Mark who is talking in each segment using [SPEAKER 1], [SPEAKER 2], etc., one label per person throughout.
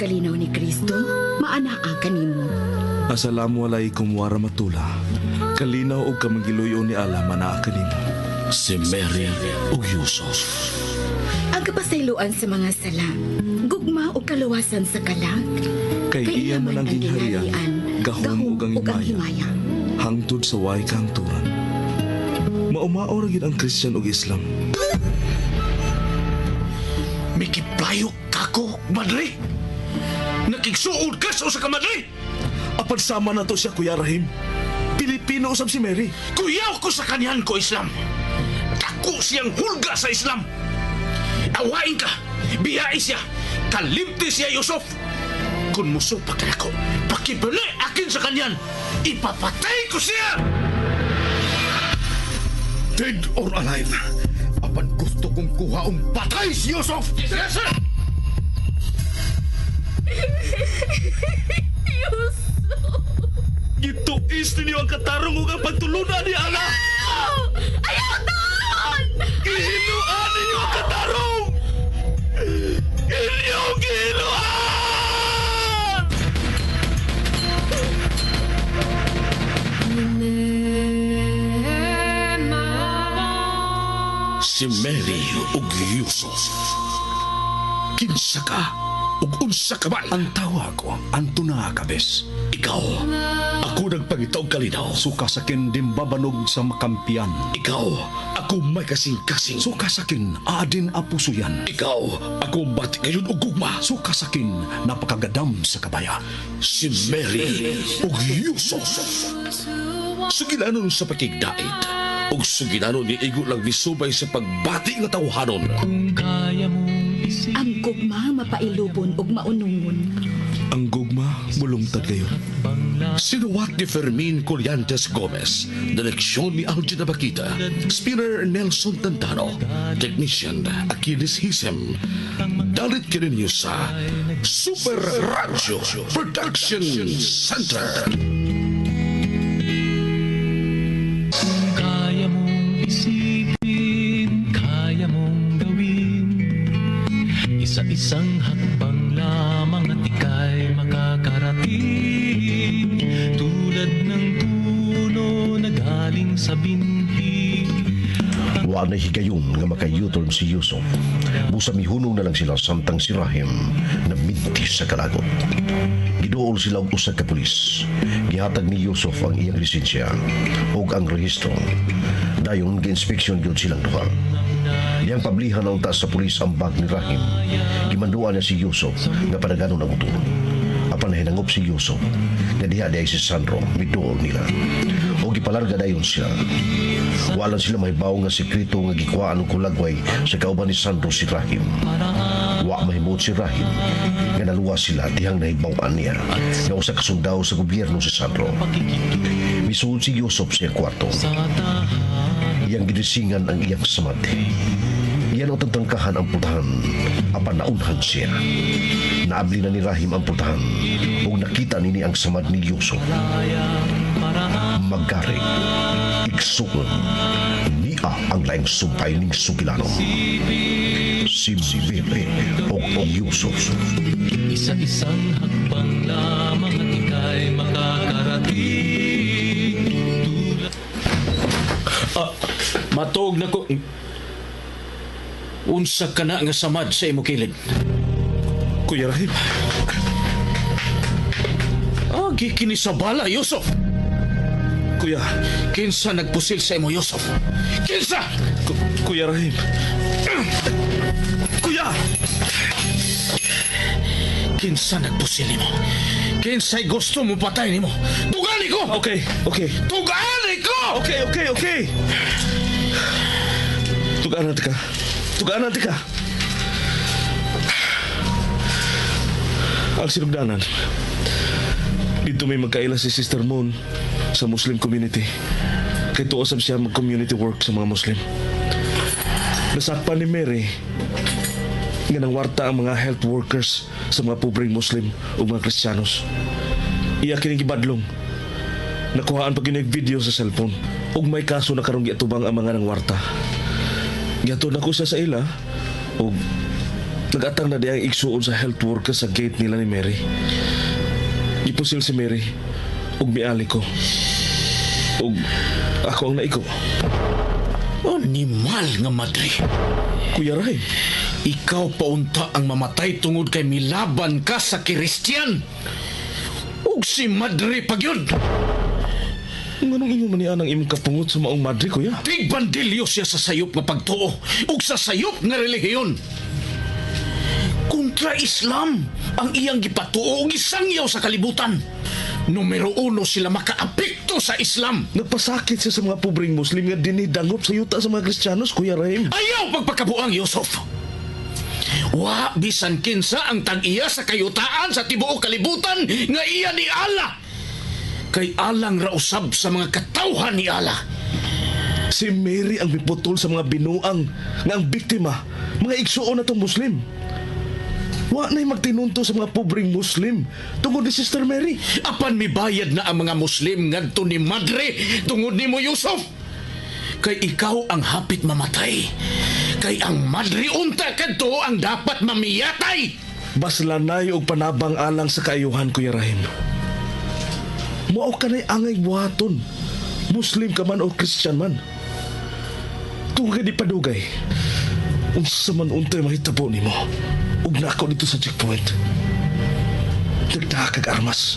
[SPEAKER 1] pagkalinaw ni Kristo, maanaa kanimo.
[SPEAKER 2] Assalamualaikum warahmatullah. Kalinaw og kamanggiluyo ni Allah manaa kanimo.
[SPEAKER 3] Si Mary ug Yusuf.
[SPEAKER 1] Ang kapasayloan sa mga sala, gugma o kaluwasan sa kalag.
[SPEAKER 2] Kay iya man ang gingharian, gahom ug ang himaya, hangtod sa way kahangturan. Maumao ra gid ang Christian ug Islam.
[SPEAKER 3] Mikiplayo kako, madre. Nakigsuod ka sa usa ka madre.
[SPEAKER 2] Apan sama na to siya, Kuya Rahim. Pilipino usab si Mary.
[SPEAKER 3] Kuyaw ko sa kanyan ko Islam. Dako siyang hulga sa Islam. Awain ka, biyai siya, kalimti siya Yusuf. Kung musupak ka ako, pakibali akin sa kanyan, ipapatay ko siya! Dead or alive, apan gusto kong kuhaong patay si Yusuf! Yes, sir!
[SPEAKER 1] Yusuf!
[SPEAKER 2] Gituis ninyo ang katarong ug ang pagtulunan ni Allah.
[SPEAKER 1] Ayaw doon!
[SPEAKER 2] Gihinuan ninyo ang katarong! Inyong gihinuan!
[SPEAKER 3] Si Mary ug Yusuf. Kinsa ka ug unsa ka man?
[SPEAKER 4] Ang tawag ko, Antuna Kabes.
[SPEAKER 3] Ikaw, ako nagpangitaw kalinaw.
[SPEAKER 4] Suka sakin dimbabanog sa makampian.
[SPEAKER 3] Ikaw, ako may kasing-kasing.
[SPEAKER 4] Suka sakin adin apusuyan.
[SPEAKER 3] Ikaw, ako bati ngayon og gugma.
[SPEAKER 4] Suka sakin napakagadam sa kabayan.
[SPEAKER 3] Si Mary ug Yusuf. Sugilanon sa pakigdait. Ug sugilanon ni igo lang nisubay sa pagbati nga tawhanon.
[SPEAKER 1] Ang gugma mapailubon ug maunungon.
[SPEAKER 2] Ang gugma bulungtad kayo.
[SPEAKER 3] Sinuwat ni Fermin Colliantes Gomez, direksyon ni Algina Bakita, spinner Nelson Tantano, technician Achilles Hisem. Dalit kininyo sa Super Radio Production Center.
[SPEAKER 5] Kaya mong isipin, kaya mong gawin, isa-isang hakbang lamang at ika'y makakarating, tulad ng puno na galing sa binhi.
[SPEAKER 6] Wa na higayon nga makayuton si Yusuf. Busa mihunong na lang sila samtang si Rahim na minti sa kalagot. Giduol sila og usa ka pulis. Gihatag ni Yusuf ang iyang lisensya ug ang rehistro. Dayon gi-inspeksyon gyud silang duha. Yang pablihan ang taas sa pulis ang bag ni Rahim. Gimanduan niya si Yusuf nga padaganon ang uto. Apan hinangop si Yusuf nga diha day si Sandro miduol nila. O gipalarga dayon sila. Walang sila mahibaw nga sekreto nga gikuhaan ng kulagway sa kauban ni Sandro si Rahim. Wa mahimot si Rahim nga naluwas sila dihang nahibawan niya nga usa ka sundao sa gobyerno si Sandro. Misuod si Yusuf sa iyang kwarto. Iyang ginisingan ang iyang samad. Iyan ang tagtangkahan ang putahan, apan naunhan siya. Naabli na ni Rahim ang putahan, ug nakita nini ang samad ni Yusuf. Maggaring, iksugon, niya ang laing sumpay ning Sugilano. Si Bebe o Yusuf.
[SPEAKER 5] Isa-isang hakbang lamang at ika'y makakarating, tulad...
[SPEAKER 3] Matog na ko. Unsa ka na nga samad sa imo kilid?
[SPEAKER 2] Kuya Rahim,
[SPEAKER 3] Agi kini sa bala, Yusuf.
[SPEAKER 2] Kuya,
[SPEAKER 3] Kinsa nagpusil sa imo, Yusuf? Kinsa?
[SPEAKER 2] Kuya Rahim. Kuya!
[SPEAKER 3] Kinsa nagpusil nimo? Kinsa'y gusto mo patay nimo? Tugali ko!
[SPEAKER 2] Okay.
[SPEAKER 3] Tugali ko!
[SPEAKER 2] Okay. Tugaan ka. Ang sinugdanan. Dito may magkaila si Sister Moon sa Muslim community. Kay tuosab siya mag-community work sa mga Muslim. Nasakpan ni Mary nga nang warta ang mga health workers sa mga pobreng Muslim o mga Kristiyanos. Iya kining gibadlong. Nakuhaan pag video sa cellphone ug may kaso na karong giatubang ang mga nang warta. Giato na ko siya sa ila ug Nagatang na di ang igsuon sa health worker sa gate nila ni Mary. Ipusil si Mary ug miali ko. Ug ako ang naiko.
[SPEAKER 3] Animal nga madre.
[SPEAKER 2] Kuya Rahim,
[SPEAKER 3] Ikaw paunta ang mamatay tungod kay milaban ka sa Kristiyan. Ug si madre pagyud.
[SPEAKER 2] nganong inyo man niya ang imong kapungot sa maong madre, kuya?
[SPEAKER 3] Tigbandilyo siya sa sayop nga pagtuo ug sa sayop nga relihiyon. Kontra Islam ang iyang gipatuo ug isangyaw sa kalibutan. Numero 1 sila makaapekto sa Islam.
[SPEAKER 2] Nagpasakit siya sa mga pobreng Muslim nga dinidangop sa yuta sa mga Kristiyanos, Kuya Rahim.
[SPEAKER 3] Ayaw pagpakabuang, Yusuf. Wa bisan kinsa ang tag-iya sa kayutaan sa tibuok kalibutan nga iya ni Allah. Kay alang rausab sa mga katawhan ni Allah.
[SPEAKER 2] Si Mary ang miputol sa mga binuang nga ang biktima, mga igsuon na itong Muslim. Wa na'y magtinunto sa mga pobreng Muslim tungod ni Sister Mary.
[SPEAKER 3] Apan mibayad na ang mga Muslim ngadto ni madre tungod nimo, Yusuf. Kay ikaw ang hapit mamatay. Kay ang madre unta kadto ang dapat mamiyatay.
[SPEAKER 2] Baslanay og panabang alang sa kaayuhan, Kuya Rahim. Mao ka na'y angay buhaton, Muslim ka man o Christian man. Tungkay di padugay, unsa man untay mahitabo nimo. Ug nako dito sa checkpoint. Nagdakag armas.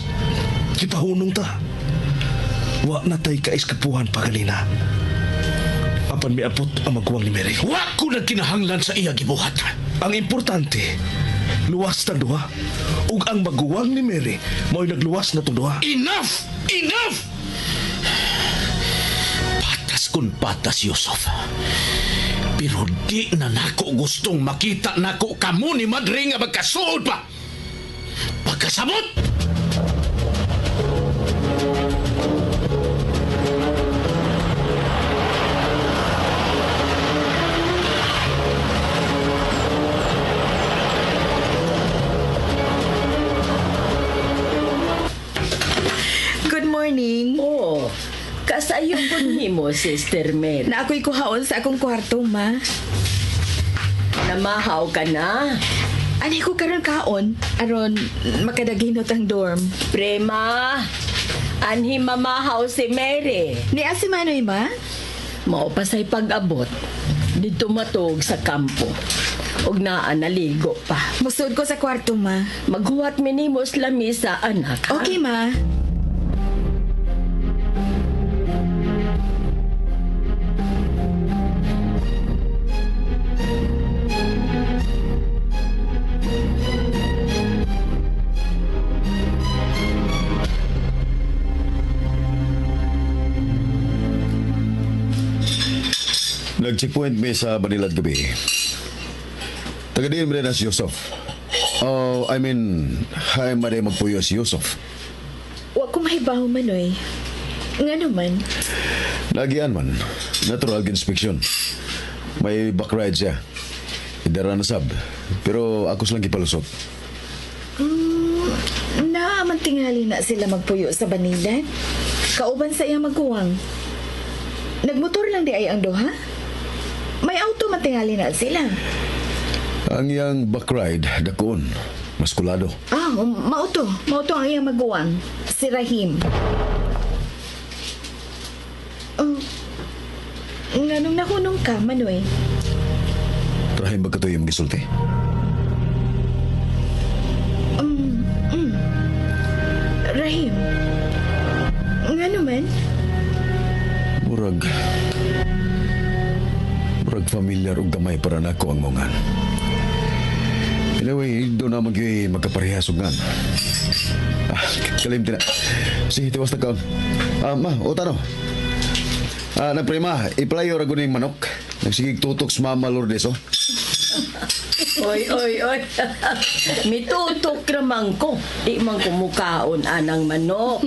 [SPEAKER 2] Kipahunong ta. Wa na tay kaiskapuhan pa kanina. Apan miapot ang magkuwang ni Mary.
[SPEAKER 3] Wa ko nagkinahanglan sa iya gibuhat.
[SPEAKER 2] Ang importante, luwas tang duha. Ug ang maguwang ni Mary mao'y nagluwas na tong duha.
[SPEAKER 3] Enough! Enough! Patas kun patas, Yusuf. Pero di na nako gustong makita nako kamo ni madre nga magkasuod pa. Pagkasabot!
[SPEAKER 1] Good morning.
[SPEAKER 7] Oh, kasayo po nimo, Sister Mary.
[SPEAKER 1] Na ako'y kuhaon sa akong kwarto, ma.
[SPEAKER 7] Namahaw ka na.
[SPEAKER 1] Anay ko karon kaon, aron makadaginot ang dorm.
[SPEAKER 7] Prema, anhi mamahaw si Mary.
[SPEAKER 1] Ni si Manoy, ma?
[SPEAKER 7] Mao pa say pag-abot. Dito matog sa kampo. Og naa naligo pa.
[SPEAKER 1] Musud ko sa kwarto, ma.
[SPEAKER 7] Maghuwat minimos lamisa, anak. Ha?
[SPEAKER 1] Okay, ma.
[SPEAKER 8] Nag-checkpoint mi sa Banilad gabi. Tagadiin mo rin na si Yusuf. Oh, I mean, hay maday magpuyo si Yusuf.
[SPEAKER 1] Wa ko mahibaw, Manoy. Nga naman.
[SPEAKER 8] Lagian man, natural inspection. May back ride siya. Idara na sab. Pero ako lang gipalusot.
[SPEAKER 1] Naaman tingali na sila magpuyo sa Banilan. Kauban sa iyang magkuwang. Nagmotor lang di ay ang duha? May auto matingali na sila.
[SPEAKER 8] Ang yang back ride, dakoon. Maskulado.
[SPEAKER 1] Mauto. Mauto ang iyang magkuwang. Si Rahim. Nganong nahunong ka, Manoy?
[SPEAKER 8] Rahim ba kato yung gisulti?
[SPEAKER 1] Rahim. Nga naman?
[SPEAKER 8] Murag familiar og gamay para nako ang mongan. Anyway, doon na magkaparehas og ngan. Kalimti na. Sige, tiwas na kaon. Ma, utano. Nagprima, iplayo ra guning manok. Nagsigig tutok sa Mama Lourdes, oh.
[SPEAKER 7] Oy. Mitutok ramang ko. Di man kumukaon anang manok.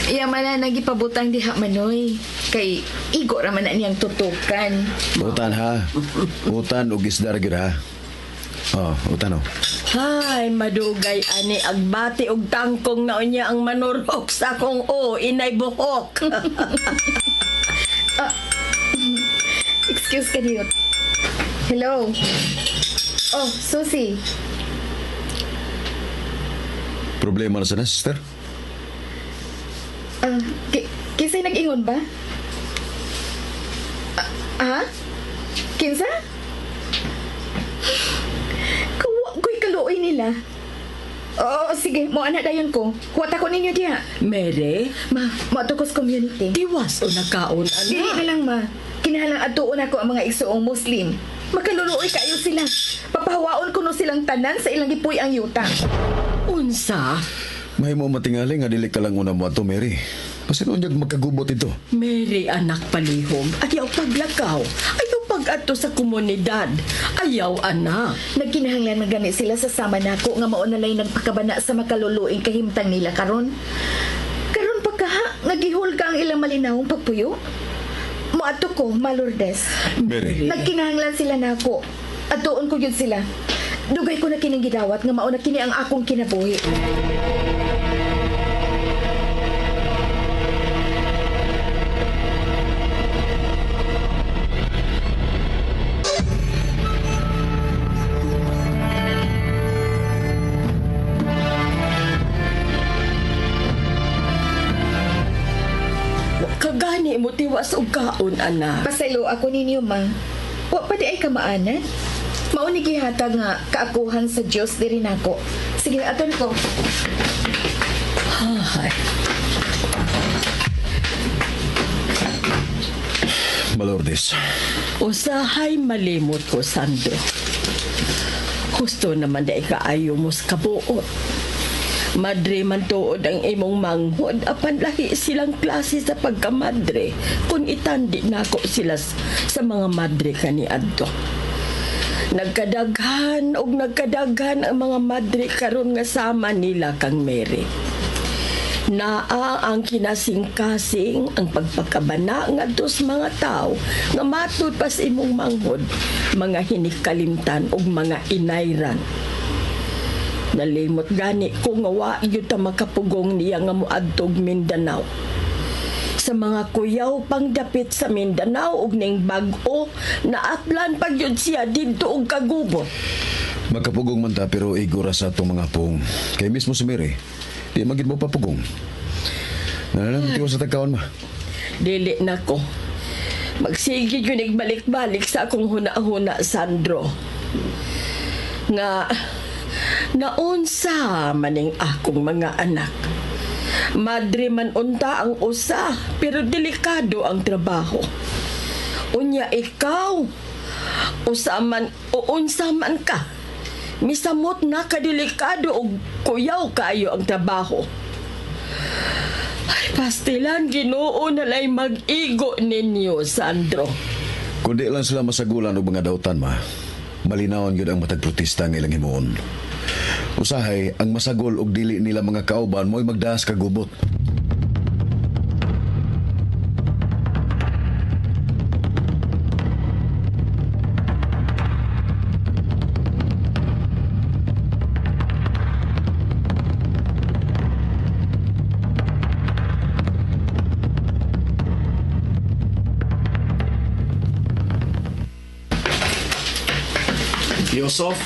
[SPEAKER 1] Iya man na nagipabutang diha, Manoy. Kay igo raman na niyang tutukan.
[SPEAKER 8] Utan ha. Utan og isda ra gyud ha. Oh, utan oh.
[SPEAKER 7] Hay, madugay ani agbati og tangkong na unya ang manurok sa akong inay buhok.
[SPEAKER 1] Excuse ka, Diyot. Hello? Oh, Susie.
[SPEAKER 8] Problema na sana, sister?
[SPEAKER 1] Kinsay nag-ingon ba? Ha? Kinsa? Kuy kaluoy nila. Oo, sige. Mo anak dayon ko. Huwat ako ninyo diha.
[SPEAKER 7] Mary,
[SPEAKER 1] Ma, matukos community.
[SPEAKER 7] tiwas o nagkaon,
[SPEAKER 1] Dili
[SPEAKER 7] anak.
[SPEAKER 1] na lang, ma. Kinahalang atuon ako ang mga igsuong Muslim. Makaluluoy kayo sila. Papahawaon ko no silang tanan sa ilang gipuy ang yuta.
[SPEAKER 7] Unsa?
[SPEAKER 8] May mo matingali nga dili ka lang una mo ato, Mary. Pasinunyag magkagubot ito.
[SPEAKER 7] Mary, anak palihom. Ayaw paglakaw. Ayaw pag-ato sa komunidad. Ayaw, anak.
[SPEAKER 1] Nagkinahanglan magani sila sa sama nako nga mao na lay nagpakabana sa makaluluoy kahimtang nila karon. Karon pagkaha nagihol ka ang ilang malinawong pagpuyo. Moadto ko, Malordes.
[SPEAKER 8] Mary,
[SPEAKER 1] Nagkinahanglan sila nako. Atuon ko gyud sila. Dugay ko na kining gidawat nga mao na kini ang akong kinabuhi.
[SPEAKER 7] Kagani mo tiwas og kaon, anak.
[SPEAKER 1] Pasaylo ako ninyo, ma. Wa pa di ay kamaanan. Mao ni gihatag nga kaakuhan sa Dios diri nako. Sige, aton ko.
[SPEAKER 7] Ay,
[SPEAKER 8] Malordes.
[SPEAKER 7] usahay malimot ko, Sandro. Gusto naman na ikaayo mo sa kabuot. Madre man tuod ang imong manghod apan lahi silang klase sa pagkamadre kung itandi nako sila sa mga madre kaniadto. Nagkadaghan og nagkadaghan ang mga madre karon nga sama nila kang Mary. Naa ang kinasing-kasing ang pagpakabana ngadto sa mga tao nga matud pas imong manghod, mga hinikalimtan og mga inayran. Nalimot gani ko nga wa gyud ta makapugong niya nga moadtog Mindanao. Sa mga kuyaw pang dapit sa Mindanao og ning bag-o naatlan pa gyud siya didto og kagubot.
[SPEAKER 8] Magkapugong man ta pero igura sa atong mga pong. Kay mismo si Mary, di magid mo papugong. Nalang tiwas sa tagkaon ma.
[SPEAKER 7] Dili na ko. Magsige yun nagbalik-balik sa akong huna-huna, Sandro. Nga, naunsa maning akong mga anak. Madre man unta ang usa, pero delikado ang trabaho. Unya ikaw, unsa man ka. Misamot na kadelikado og kuyaw kayo ang trabaho. Ay, pastilan, Ginoo na lay mag-igo ninyo, Sandro.
[SPEAKER 8] Kundi lang sila masagulan og mga dautan ma. Malinawan gyud ang matag protesta nga ilang himuon. Usahay ang masagol og dili nila mga kauban mo'y magdaas kagubot.
[SPEAKER 2] Yusuf?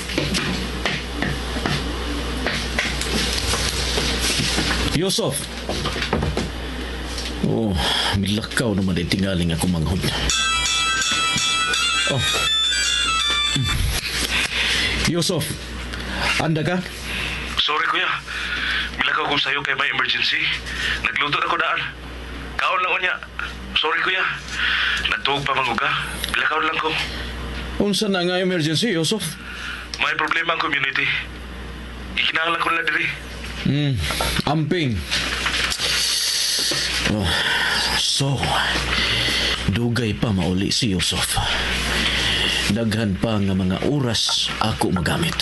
[SPEAKER 2] Yusuf! Oh, milakaw naman ay tingaling ako manghod. Oh. Yusuf, anda ka?
[SPEAKER 3] Sorry, kuya. Bilakaw ko sa'yo kay may emergency. Nagluto na ko daan. Kaon lang unya. Sorry, kuya. Nagtuog pa manguga. Bilakaw lang ko.
[SPEAKER 2] Unsa na nga emergency, Yusuf?
[SPEAKER 3] May problema ang community. Ikinahanglan ko nila diri.
[SPEAKER 2] Amping. Oh, so, dugay pa mauli si Yusuf. Daghan pa nga mga oras ako magamit.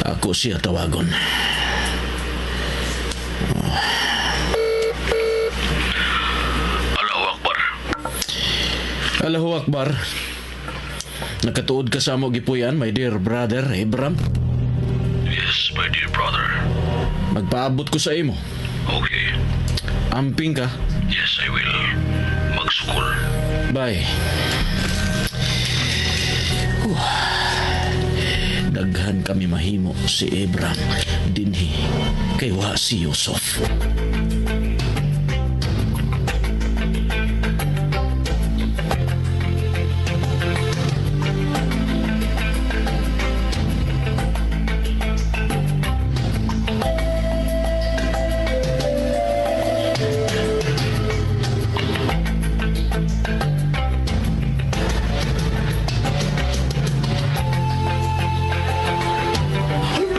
[SPEAKER 2] Ako siya tawagon.
[SPEAKER 3] Allahu Akbar.
[SPEAKER 2] Allahu Akbar. Nakatuod ka sa mo gipuyan, my dear brother Abraham.
[SPEAKER 3] Yes, my dear brother.
[SPEAKER 2] Magpaabot ko sa imo.
[SPEAKER 3] Okay.
[SPEAKER 2] Amping ka.
[SPEAKER 3] Yes, I will. Magsukol.
[SPEAKER 2] Bye.
[SPEAKER 9] ganahan kami mahimo si Abraham dinhi kay wa si Yusuf.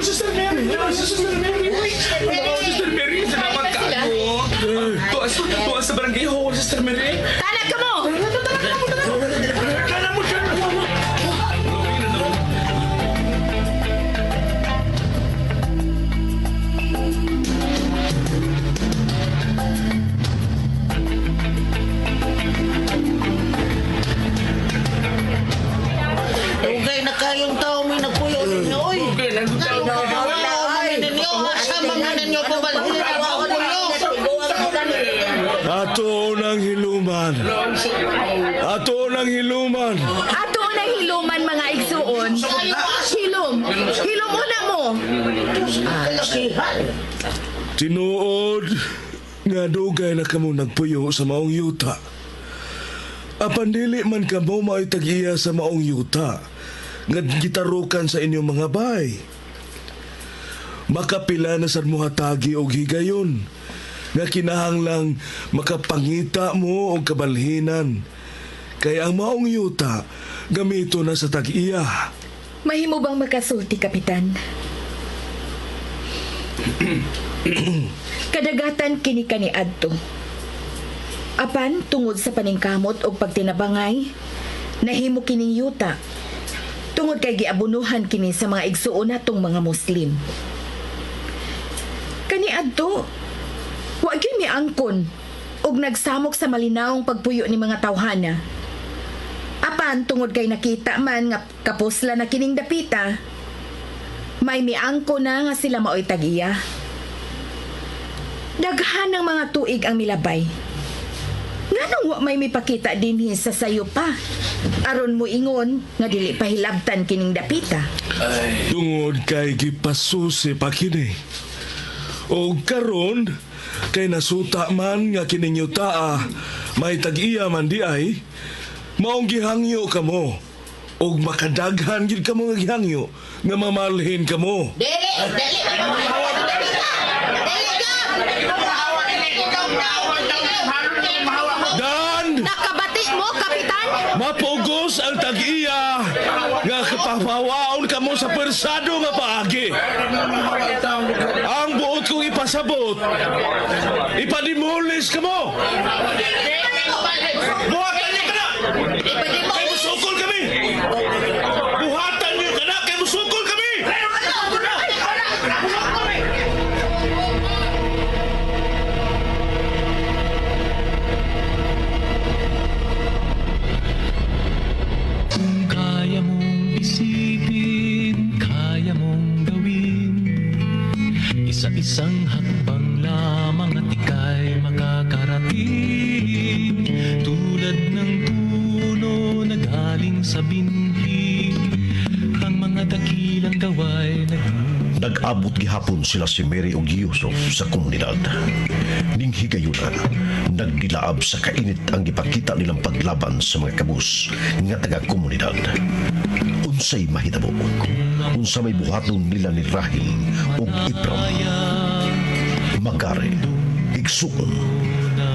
[SPEAKER 3] Sister Mary! Sister Mary! Sister Mary, salamat ka mo. Tuwas sa barangay hall, Sister Mary.
[SPEAKER 1] Talag ka mo!
[SPEAKER 3] Kala mo siya.
[SPEAKER 10] Dugay na kayong tao may nagpuyo ninyo, oy.
[SPEAKER 3] Okay, nagutaw na.
[SPEAKER 10] Ninyo, asama nga ninyo pabalhin ako ninyo.
[SPEAKER 2] Ato ng hiluman. Ato ng hiluman.
[SPEAKER 1] Ato ng hiluman mga igsuon. Hilom. Hilom una mo.
[SPEAKER 2] Tinuod nga dugay na kamo nagpuyo sa maong yuta. Apan dili man kamo mao'y tag-iya sa maong yuta nga gitarukan sa inyong mga bay. Makapila na sad mo hatagi og higayon nga kinahanglang makapangita mo og kabalhinan. Kay ang maong yuta gamito na sa tag-iya.
[SPEAKER 1] Mahimo bang makasulti, Kapitan? Kadagatan kini kaniadto. Apan tungod sa paningkamot o pagtinabangay, nahimo kining yuta. Tungod kay giabunuhan kini sa mga igsuon natong mga Muslim. Kaniadto, wa gyud mi angkon og nagsamok sa malinawong pagpuyo ni mga tawhana. Apan tungod kay nakita man nga kapusla na kining dapita, may miangko na nga sila maoy tag-iya. Daghan ng mga tuig ang milabay. Nganong wa may mipakita dinhi sa sayo pa? Aron mo ingon nga dili pa hilabtan kining dapita.
[SPEAKER 2] Tungod kay gipasusi pa kini. O karon kay nasuta man nga kining yuta may tag-iya man di ay maong gihangyo kamo og makadaghan gid kamo nga gihangyo nga mamalhin kamo.
[SPEAKER 10] Dili!
[SPEAKER 2] Dan
[SPEAKER 1] Nakabati mo, Kapitan?
[SPEAKER 2] mapugos ang tag-iya nga kapapawaon kamo sa persado nga paagi. Ang buot kong ipasabot, ipadimulis kamo. Buhatan niyo ka na! Kay musukol kami! Buhatan niyo ka na! Kay musukol kami!
[SPEAKER 5] Kung kaya mong isipin, kaya mong gawin, isa-isang hakbang lamang at ika'y makakarating. Tulad ng puno na galing sa binhi, ang mga dakilang gaway
[SPEAKER 6] Nag-abot gihapon sila si Mary ug Yusuf sa komunidad. Ning higayunan, nagdilaab sa kainit ang gipakita nilang paglaban sa mga kabus nga taga-komunidad. Unsay mahitabo? Unsa may buhaton nila ni Rahim ug Ibram? Magare, igsuon,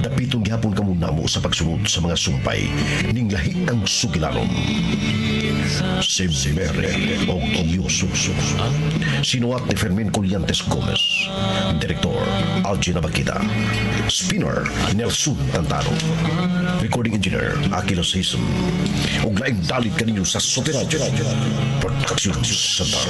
[SPEAKER 6] dapitong gihapon kamo namo sa pagsunod sa mga sumpay ning lahi ang sugilanon. Si Mary o Yusuf. Sinuwat ni Fermin Colliantes Gomez. Direktor Algina Bakita. Spinner Nelson Tantano. Recording Engineer Akilo Season. Ug laing dalit kaninyo sa Soteradyo Production Center.